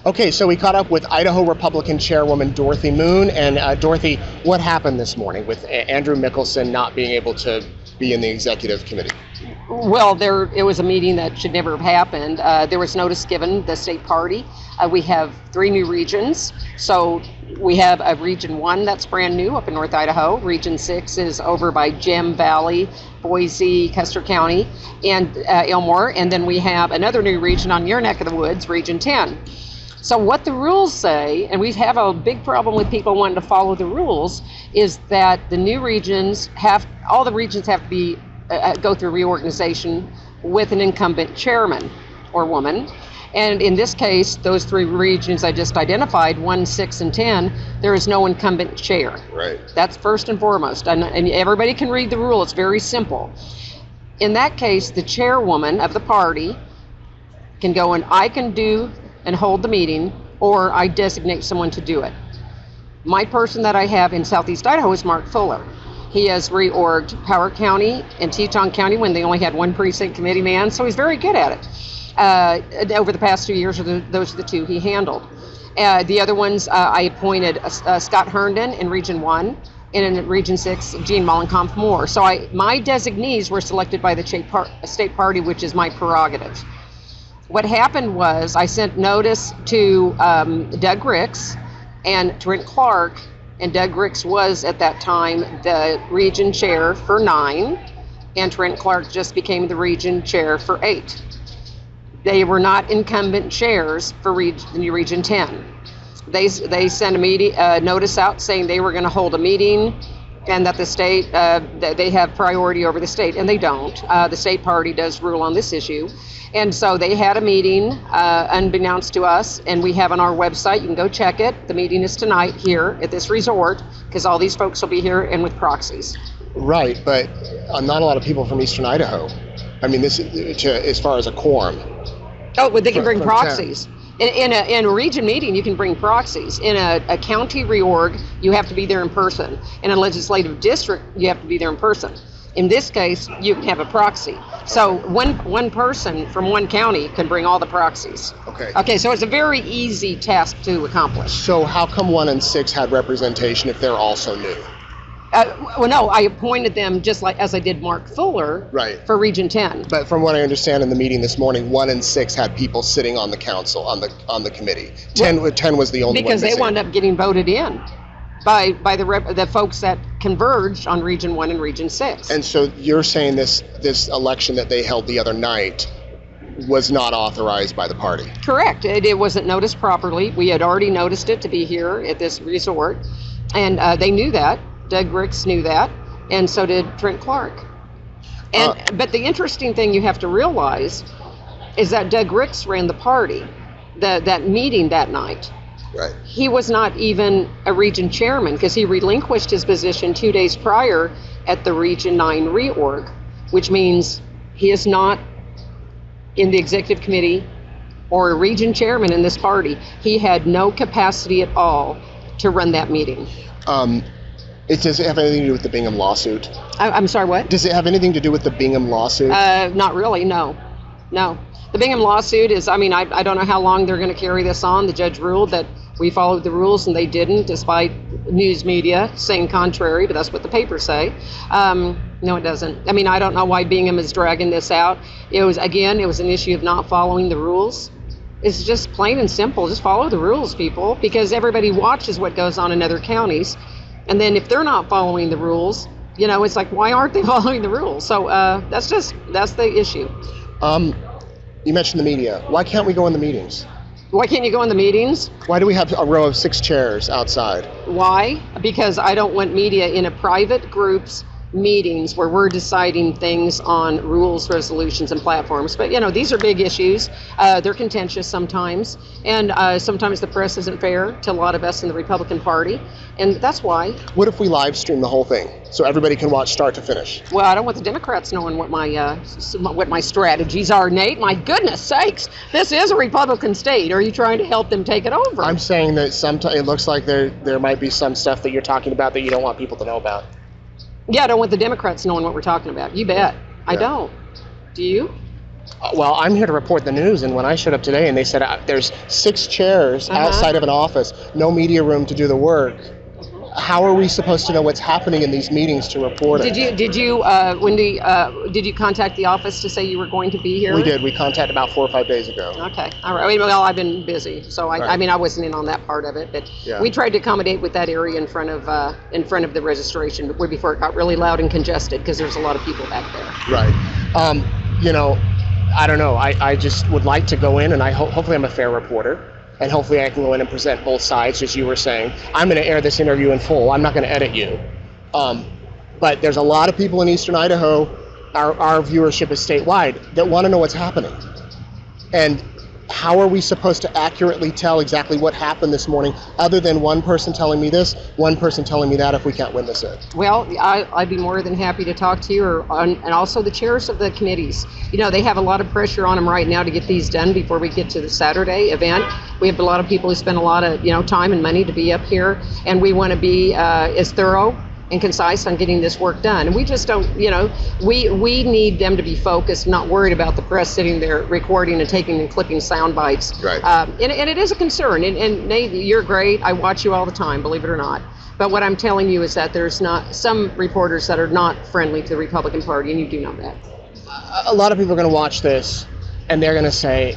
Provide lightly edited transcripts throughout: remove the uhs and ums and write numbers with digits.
Okay, so we caught up with Idaho Republican Chairwoman Dorothy Moon. And Dorothy, what happened this morning with Andrew Mickelson not being able to be in the executive committee? Well, it was a meeting that should never have happened. There was notice given the state party. We have 3 new regions. So we have a Region 1 that's brand new up in North Idaho. Region 6 is over by Gem Valley, Boise, Custer County, and Elmore. And then we have another new region on your neck of the woods, Region 10. So what the rules say, and we have a big problem with people wanting to follow the rules, is that the new regions all the regions have to be go through reorganization with an incumbent chairman or woman. And in this case, those 3 regions I just identified, 1, 6, and 10, there is no incumbent chair. Right. That's first and foremost. And everybody can read the rule. It's very simple. In that case, the chairwoman of the party can go and I can do and hold the meeting, or I designate someone to do it. My person that I have in Southeast Idaho is Mark Fuller. He has reorged Howard County and Teton County when they only had 1 precinct committee man, so he's very good at it. Over the past 2 years, those are the 2 he handled. The other ones, I appointed Scott Herndon in Region 1, and in Region 6, Gene Mollenkampf Moore. So my designees were selected by the state party, which is my prerogative. What happened was I sent notice to Doug Ricks and Trent Clark, and Doug Ricks was at that time the region chair for 9, and Trent Clark just became the region chair for 8. They were not incumbent chairs for Region 10. They sent a notice out saying they were going to hold a meeting and that the state, they have priority over the state, and they don't. The state party does rule on this issue. And so they had a meeting unbeknownst to us, and we have on our website, you can go check it. The meeting is tonight here at this resort, because all these folks will be here and with proxies. Right, but not a lot of people from Eastern Idaho. I mean, this as far as a quorum. Oh, well, they can bring proxies. In a region meeting, you can bring proxies. In a county reorg, you have to be there in person. In a legislative district, you have to be there in person. In this case, you can have a proxy. So one person from one county can bring all the proxies. Okay, so it's a very easy task to accomplish. So how come 1 and 6 had representation if they're also new? Well, no, I appointed them just like as I did Mark Fuller for Region 10. But from what I understand in the meeting this morning, 1 and 6 had people sitting on the council, on the committee. 10 was the only one because they wound up getting voted in by the folks that converged on Region 1 and Region 6. And so you're saying this election that they held the other night was not authorized by the party? Correct. It wasn't noticed properly. We had already noticed it to be here at this resort, and they knew that. Doug Ricks knew that, and so did Trent Clark. But the interesting thing you have to realize is that Doug Ricks ran the party, that meeting that night. Right. He was not even a region chairman because he relinquished his position 2 days prior at the Region 9 reorg, which means he is not in the executive committee or a region chairman in this party. He had no capacity at all to run that meeting. Does it have anything to do with the Bingham lawsuit? I'm sorry, what? Does it have anything to do with the Bingham lawsuit? Not really, no. The Bingham lawsuit is, I don't know how long they're going to carry this on. The judge ruled that we followed the rules and they didn't, despite news media saying contrary, but that's what the papers say. No, it doesn't. I don't know why Bingham is dragging this out. It was an issue of not following the rules. It's just plain and simple. Just follow the rules, people, because everybody watches what goes on in other counties. And then if they're not following the rules, it's like, why aren't they following the rules? So that's the issue. You mentioned the media. Why can't we go in the meetings? Why can't you go in the meetings? Why do we have a row of 6 chairs outside? Why? Because I don't want media in a private group's meetings where we're deciding things on rules, resolutions, and platforms. But, these are big issues. They're contentious sometimes. And sometimes the press isn't fair to a lot of us in the Republican Party. And that's why. What if we live stream the whole thing so everybody can watch start to finish? Well, I don't want the Democrats knowing what my strategies are, Nate. My goodness sakes, this is a Republican state. Are you trying to help them take it over? I'm saying that sometimes it looks like there might be some stuff that you're talking about that you don't want people to know about. Yeah, I don't want the Democrats knowing what we're talking about. You bet. Yeah. I don't. Do you? Well, I'm here to report the news, and when I showed up today and they said there's 6 chairs outside of an office, no media room to do the work, how are we supposed to know what's happening in these meetings to report it? Did you Wendy, did you contact the office to say you were going to be here? We did. We contacted about 4 or 5 days ago. Okay. All right. Well, I've been busy, so I mean, I wasn't in on that part of it, but we tried to accommodate with that area in front of the registration before it got really loud and congested because there's a lot of people back there. Right. You know, I don't know. I just would like to go in, and hopefully I'm a fair reporter. And hopefully I can go in and present both sides, as you were saying. I'm going to air this interview in full. I'm not going to edit you. But there's a lot of people in Eastern Idaho, our viewership is statewide, that want to know what's happening. And how are we supposed to accurately tell exactly what happened this morning, other than one person telling me this, one person telling me that, if we can't witness it? Well, I'd be more than happy to talk to you, and also the chairs of the committees. You know, they have a lot of pressure on them right now to get these done before we get to the Saturday event. We have a lot of people who spend a lot of time and money to be up here, and we want to be as thorough and concise on getting this work done. And we just don't, we need them to be focused, not worried about the press sitting there recording and taking and clipping sound bites. Right. And it is a concern. And Nate, you're great. I watch you all the time, believe it or not. But what I'm telling you is that there's not some reporters that are not friendly to the Republican Party, and you do know that. A lot of people are going to watch this, and they're going to say,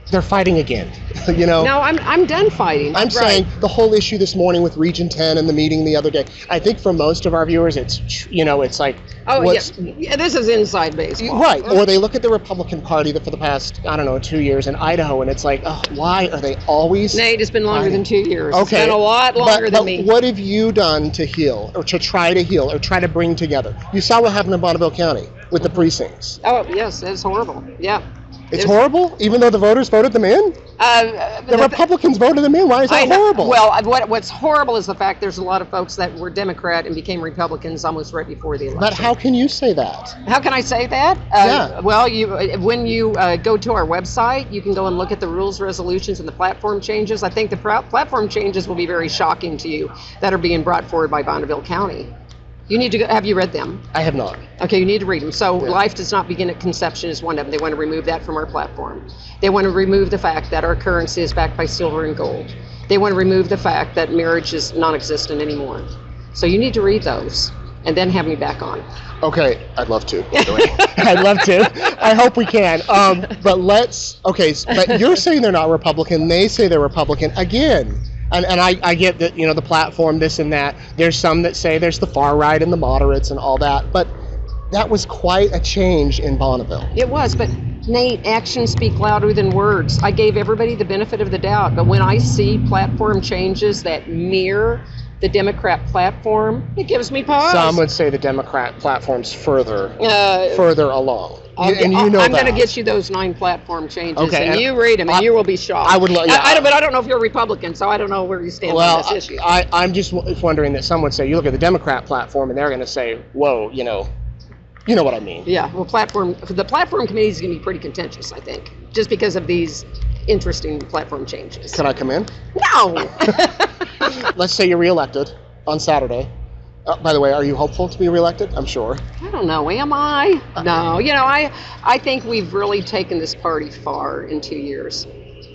they're fighting again, No, I'm done fighting. I'm saying the whole issue this morning with Region 10 and the meeting the other day, I think for most of our viewers, it's, it's like... yeah, this is inside baseball. Right, or they look at the Republican Party for the past, 2 years in Idaho, and it's like, why are they always... Nate, it's been longer than 2 years. Okay. It's been a lot longer than me. What have you done to heal, or to try to heal, or try to bring together? You saw what happened in Bonneville County with the precincts. Oh, yes, it's horrible, yeah. It's horrible, even though the voters voted them in? The Republicans voted them in. Why is that horrible? Well, what's horrible is the fact there's a lot of folks that were Democrat and became Republicans almost right before the election. But how can you say that? How can I say that? Yeah. Well, when you go to our website, you can go and look at the rules, resolutions, and the platform changes. I think the platform changes will be very shocking to you that are being brought forward by Bonneville County. You need to go, have you read them? I have not. Okay, you need to read them. So life does not begin at conception is one of them. They want to remove that from our platform. They want to remove the fact that our currency is backed by silver and gold. They want to remove the fact that marriage is non-existent anymore. So you need to read those and then have me back on. Okay, I'd love to. I'd love to. I hope we can. But but you're saying they're not Republican. They say they're Republican again. And I get that, the platform, this and that. There's some that say there's the far right and the moderates and all that. But that was quite a change in Bonneville. It was, but Nate, actions speak louder than words. I gave everybody the benefit of the doubt. But when I see platform changes that mirror the Democrat platform, it gives me pause. Some would say the Democrat platform's further along. I'm going to get you those 9 platform changes, and you read them, and you will be shocked. I would love. But I don't know if you're a Republican, so I don't know where you stand on this issue. I'm just wondering that some would say, you look at the Democrat platform, and they're going to say, whoa, you know what I mean. Yeah, well, the platform committee is going to be pretty contentious, I think, just because of these interesting platform changes. Can I come in? No. Let's say you're reelected on Saturday. By the way, are you hopeful to be reelected? I'm sure. I don't know. Am I? No. I think we've really taken this party far in 2 years.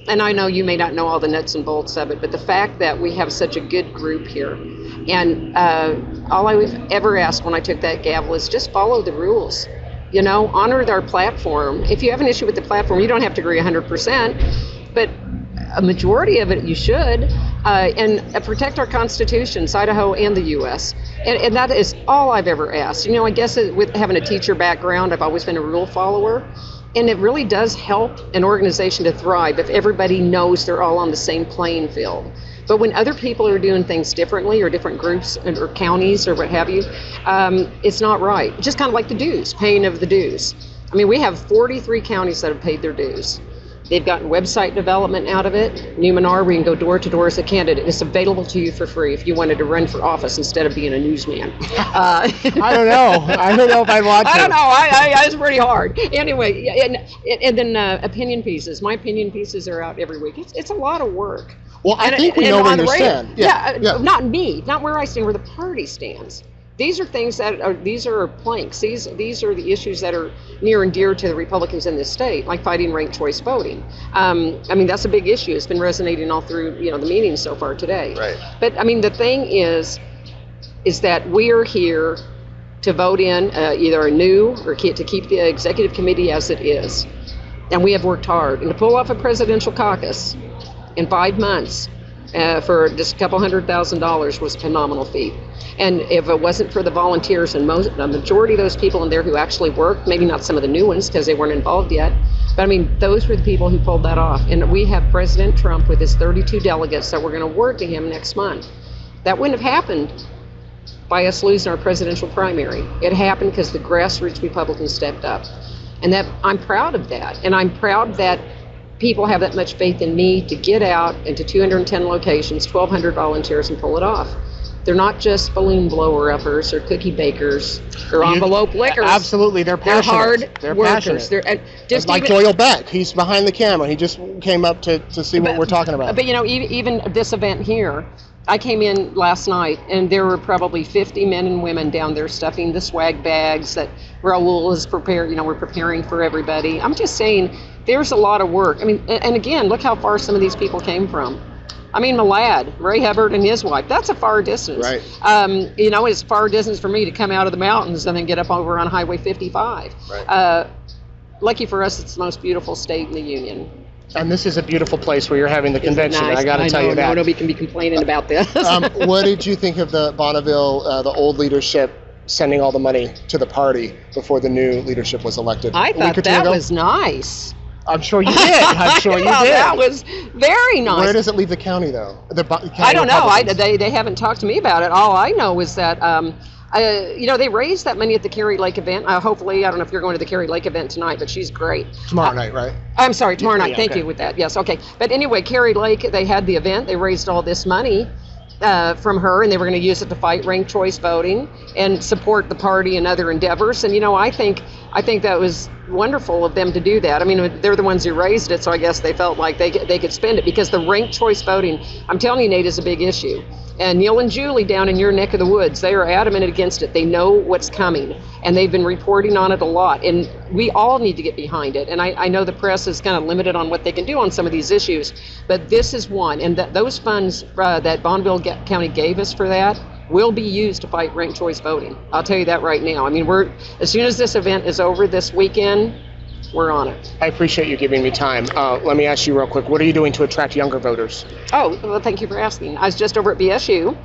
And I know you may not know all the nuts and bolts of it, but the fact that we have such a good group here, and all I ever asked when I took that gavel is just follow the rules. Honor our platform. If you have an issue with the platform, you don't have to agree 100%, but a majority of it you should, and protect our constitutions, Idaho and the U.S. And that is all I've ever asked. I guess with having a teacher background, I've always been a rule follower. And it really does help an organization to thrive if everybody knows they're all on the same playing field. But when other people are doing things differently, or different groups or counties or what have you, it's not right. Just kind of like the dues, paying of the dues. I mean, we have 43 counties that have paid their dues. They've gotten website development out of it. Numenor, we can go door to door as a candidate. It's available to you for free if you wanted to run for office instead of being a newsman. I don't know. I don't know if I'd want to. I don't know. It's pretty hard. Anyway, and then opinion pieces. My opinion pieces are out every week. It's a lot of work. Well, I think we know where you stand. Yeah, not me. Not where I stand, where the party stands. These are things that are, these are planks. These are the issues that are near and dear to the Republicans in this state, like fighting ranked choice voting. I mean, that's a big issue. It's been resonating all through, the meetings so far today. Right. But I mean, the thing is that we are here to vote in either a new or to keep the executive committee as it is. And we have worked hard. And to pull off a presidential caucus in 5 months for just a couple $100,000 was a phenomenal feat. And if it wasn't for the volunteers and the majority of those people in there who actually worked, maybe not some of the new ones because they weren't involved yet, but I mean, those were the people who pulled that off. And we have President Trump with his 32 delegates that we're going to award to him next month. That wouldn't have happened by us losing our presidential primary. It happened because the grassroots Republicans stepped up. And that I'm proud of that. And I'm proud that people have that much faith in me to get out into 210 locations, 1,200 volunteers, and pull it off. They're not just balloon blower uppers or cookie bakers or envelope lickers. Absolutely, they're passionate. They're hard workers. Passionate. Just like Doyle Beck. He's behind the camera. He just came up to see what we're talking about. But even this event here, I came in last night and there were probably 50 men and women down there stuffing the swag bags that Raul is prepared. We're preparing for everybody. I'm just saying, there's a lot of work. I mean, and again, look how far some of these people came from. I mean, my lad, Ray Hubbard and his wife, that's a far distance. Right. It's far distance for me to come out of the mountains and then get up over on Highway 55. Right. Lucky for us, it's the most beautiful state in the Union. And this is a beautiful place where you're having the convention. Nice? I got to tell you that. Nobody can be complaining about this. What did you think of the Bonneville, the old leadership, sending all the money to the party before the new leadership was elected? I thought that was nice. I'm sure you did. I'm sure you did. That was very nice. Where does it leave the county, though? County I don't know. They haven't talked to me about it. All I know is that they raised that money at the Carrie Lake event. Hopefully, I don't know if you're going to the Carrie Lake event tonight, but she's great. Tomorrow night, right? I'm sorry, tomorrow night. Thank okay. you with that. Yes, okay. But anyway, Carrie Lake, they had the event. They raised all this money from her, and they were going to use it to fight ranked choice voting and support the party and other endeavors. And I think that was wonderful of them to do that. I mean, they're the ones who raised it, so I guess they felt like they could spend it, because the ranked choice voting, I'm telling you, Nate, is a big issue. And Neil and Julie down in your neck of the woods, they are adamant against it. They know what's coming, and they've been reporting on it a lot. And we all need to get behind it. And I know the press is kind of limited on what they can do on some of these issues, but this is one. And those funds that Bonneville County gave us for that will be used to fight ranked choice voting. I'll tell you that right now. I mean, as soon as this event is over this weekend, we're on it. I appreciate you giving me time. Let me ask you real quick, what are you doing to attract younger voters? Oh, well, thank you for asking. I was just over at BSU,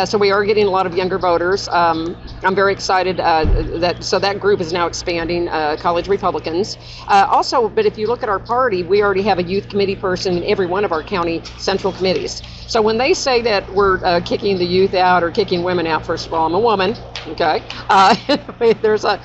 so we are getting a lot of younger voters. I'm very excited that group is now expanding, college Republicans. Also, but if you look at our party, we already have a youth committee person in every one of our county central committees. So when they say that we're kicking the youth out or kicking women out, first of all, I'm a woman, okay? There's a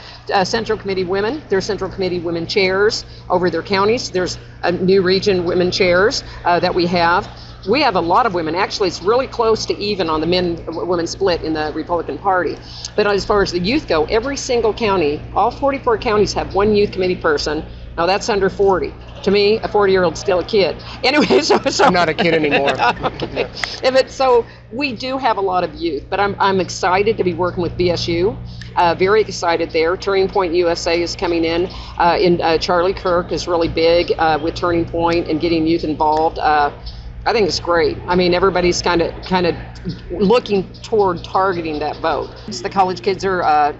central committee women, there's central committee women chairs over their counties. There's a new region women chairs that we have. We have a lot of women. Actually, it's really close to even on the men-women split in the Republican Party. But as far as the youth go, every single county, all 44 counties have one youth committee person. Now that's under 40. To me, a 40-year-old's still a kid. Anyway, so I'm not a kid anymore. Okay. So we do have a lot of youth, but I'm excited to be working with BSU. Very excited there. Turning Point USA is coming in. Charlie Kirk is really big with Turning Point and getting youth involved. I think it's great. I mean, everybody's kind of looking toward targeting that vote. The college kids are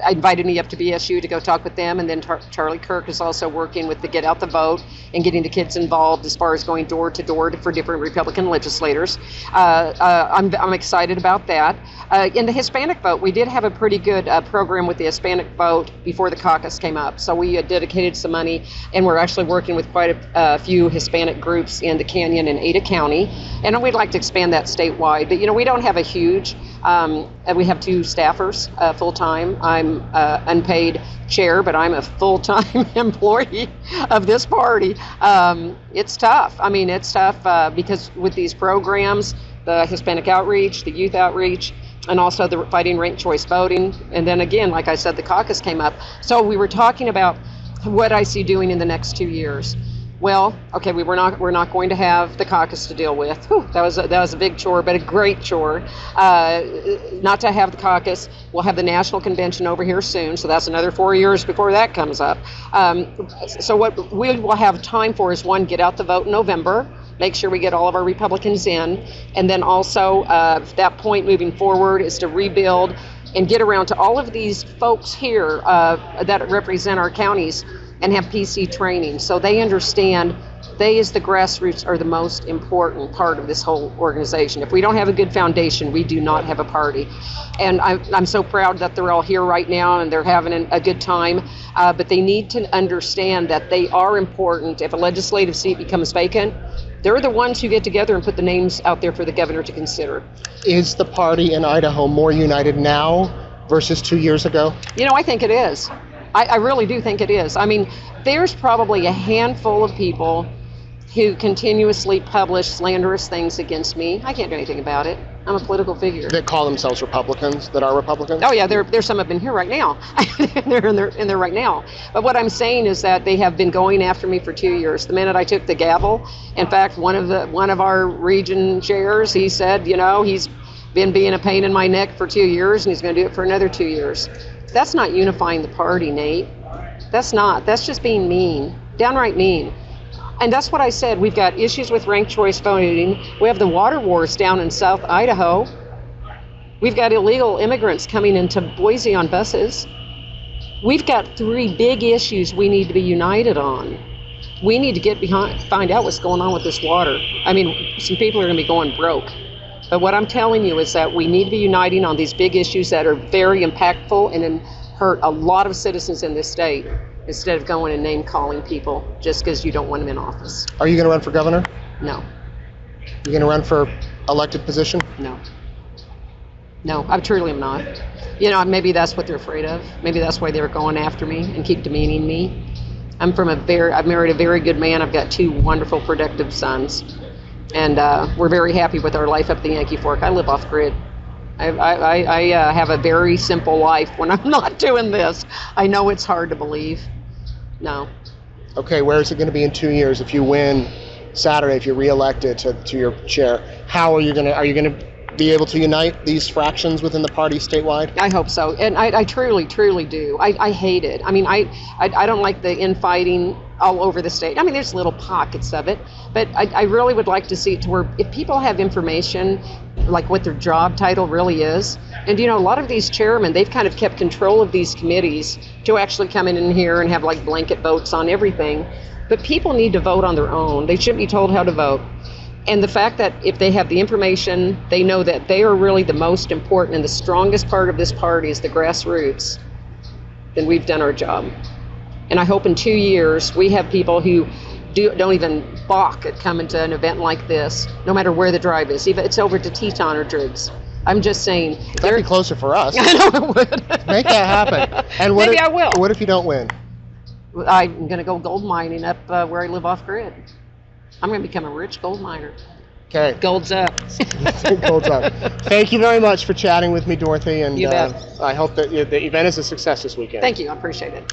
invited me up to BSU to go talk with them, and then Charlie Kirk is also working with the Get Out the Vote and getting the kids involved as far as going door to door for different Republican legislators. I'm excited about that. In the Hispanic vote, we did have a pretty good program with the Hispanic vote before the caucus came up. So we dedicated some money, and we're actually working with quite a few Hispanic groups in the Canyon and Ada County, and we'd like to expand that statewide. But we don't have a huge. We have 2 staffers full-time. I'm unpaid chair, but I'm a full-time employee of this party. It's tough. I mean, it's tough because with these programs, the Hispanic outreach, the youth outreach, and also the fighting ranked choice voting. And then again, like I said, the caucus came up. So we were talking about what I see doing in the next 2 years. Well, okay, we're not going to have the caucus to deal with. Whew, that was a big chore, but a great chore. Not to have the caucus. We'll have the national convention over here soon, so that's another 4 years before that comes up. So what we will have time for is, one, get out the vote in November, make sure we get all of our Republicans in, and then also that point moving forward is to rebuild and get around to all of these folks here that represent our counties and have PC training, so they understand they, as the grassroots, are the most important part of this whole organization. If we don't have a good foundation, we do not have a party. And I'm so proud that they're all here right now and they're having a good time, but they need to understand that they are important. If a legislative seat becomes vacant, they're the ones who get together and put the names out there for the governor to consider. Is the party in Idaho more united now versus 2 years ago? You know, I think it is. I really do think it is. I mean, there's probably a handful of people who continuously publish slanderous things against me. I can't do anything about it. I'm a political figure. That call themselves Republicans, that are Republicans? Oh yeah, there's some of them here right now. They're in there right now. But what I'm saying is that they have been going after me for 2 years. The minute I took the gavel, in fact, one of our region chairs, he said, you know, he's been being a pain in my neck for 2 years and he's going to do it for another 2 years. That's not unifying the party, Nate. That's not. That's just being mean, downright mean. And that's what I said. We've got issues with ranked choice voting. We have the water wars down in South Idaho. We've got illegal immigrants coming into Boise on buses. We've got 3 big issues we need to be united on. We need to get behind, find out what's going on with this water. I mean, some people are going to be going broke. But what I'm telling you is that we need to be uniting on these big issues that are very impactful and hurt a lot of citizens in this state, instead of going and name calling people just because you don't want them in office. Are you going to run for governor? No. You going to run for elected position? No. No, I truly am not. You know, maybe that's what they're afraid of. Maybe that's why they're going after me and keep demeaning me. I've married a very good man. I've got 2 wonderful, productive sons. And we're very happy with our life up at the Yankee Fork. I live off grid. I have a very simple life when I'm not doing this. I know it's hard to believe. No. Okay, where is it going to be in 2 years if you win Saturday, if you're reelected to your chair? How are you going to be able to unite these fractions within the party statewide? I hope so. And I truly, truly do. I hate it. I mean, I don't like the infighting all over the state. I mean, there's little pockets of it, but I really would like to see it to where if people have information, like what their job title really is, and you know, a lot of these chairmen, they've kind of kept control of these committees to actually come in here and have like blanket votes on everything, but people need to vote on their own. They shouldn't be told how to vote. And the fact that if they have the information, they know that they are really the most important and the strongest part of this party is the grassroots, then we've done our job. And I hope in 2 years we have people who don't even balk at coming to an event like this, no matter where the drive is. Even if it's over to Teton or Driggs. I'm just saying. That'd be closer for us. I know it would. Make that happen. And maybe I will. What if you don't win? I'm going to go gold mining up where I live off grid. I'm going to become a rich gold miner. Okay. Gold's up. Gold's up. Thank you very much for chatting with me, Dorothy. And you bet. I hope that the event is a success this weekend. Thank you. I appreciate it.